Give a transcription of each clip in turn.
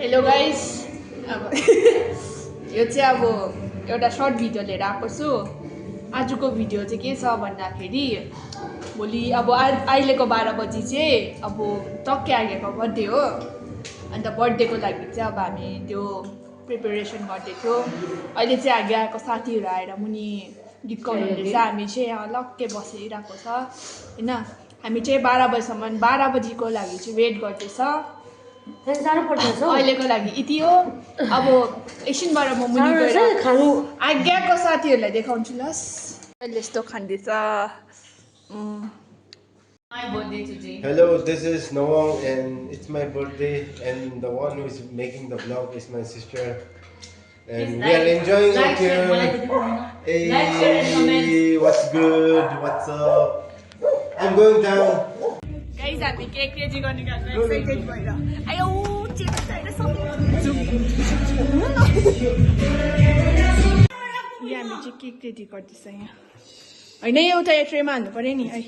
Hello guys अब यो चाहिँ अब एउटा सर्ट भिडियो लिएर आएको छु। आजको भिडियो चाहिँ के छ भन्दाखेरि भोलि अब अहिलेको 12 बजी चाहिँ अब टक्कै आगेको बर्थडे हो। अन्त बर्थडेको लागि चाहिँ अब हामी त्यो प्रिपरेसन गर्दैथ्यौँ। अहिले चाहिँ आगे आएको साथीहरू आएर मुनि गीत गाउनुहुँदैछ, हामी चाहिँ यहाँ लक्कै बसिरहेको छ होइन। हामी चाहिँ 12 बजीसम्म 12 बजीको लागि चाहिँ वेट गर्दैछ। अहिलेको लागि यति हो। अब एकछिनबाट म मुनि गएर आज्ञाको साथीहरूलाई देखाउँछु ल। अहिले यस्तो खाँदैछ। Hello, this is Nawang and it's my birthday, and the one who is making the vlog is my sister. And we are enjoying it here. Hey, what's good? What's up? I'm going down. Guys हामी cake ready गर्ने गएको excited भएर आयो chips चाहिएर सबै यहाँ हामी चाहिँ cake ready गर्दैछ यहाँ होइन। एउटा ट्रेमा हाल्नु पर्यो नि है।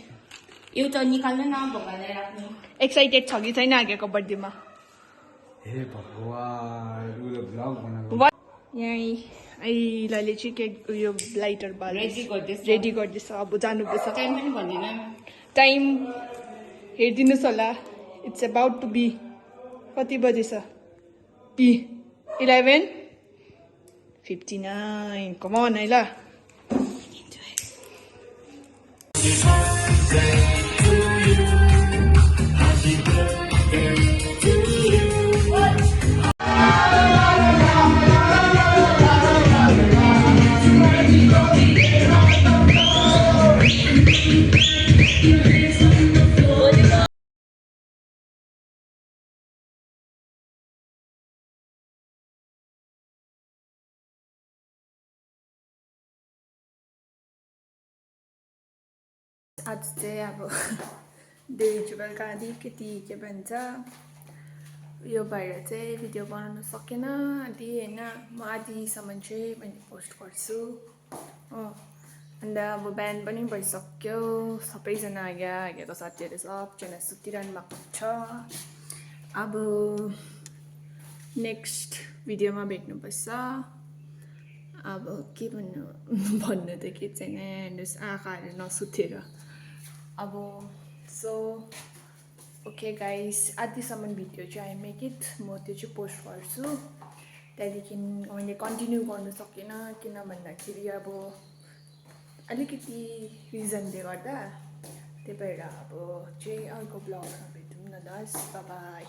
एउटा निकाल्नु न भोकालाई राख्नु। एक्साइटेड छ कि छैन आगेको बर्थडेमा? हे भगवान उले भ्लग बनाएको यही आइलाले चाहिँ केक उयो लाइटर बाल रेडी गर्दैछ। अब जानुपर्छ। टाइम पनि भन्दैन। टाइम हेरिदिनुहोस् होला। इट्स अबाउट टु बी कति बजी छ? 11:59। कम अन है ल। आज चाहिँ अब डेली बेलुका अलिकति के भन्छ यो भएर चाहिँ भिडियो बनाउनु सकेन आदि होइन। म आधीसम्म चाहिँ मैले पोस्ट गर्छु हो। अन्त अब बिहान पनि भइसक्यो। सबैजना आगेको साथीहरू सबजना सुतिरहनु भएको छ। अब नेक्स्ट भिडियोमा भेट्नुपर्छ। अब के भन्नु त के छैन। हेर्नुहोस् आँखाहरू नसुतेर अब। सो ओके गाइस, आधीसम्म भिडियो चाहिँ आई मेक इट। म त्यो चाहिँ पोस्ट गर्छु। त्यहाँदेखि मैले कन्टिन्यू गर्नु सकेन किन भन्दाखेरि अब अलिकति रिजनले गर्दा। त्यही भएर अब चाहिँ अर्को ब्लगमा भेटौँ न। By by.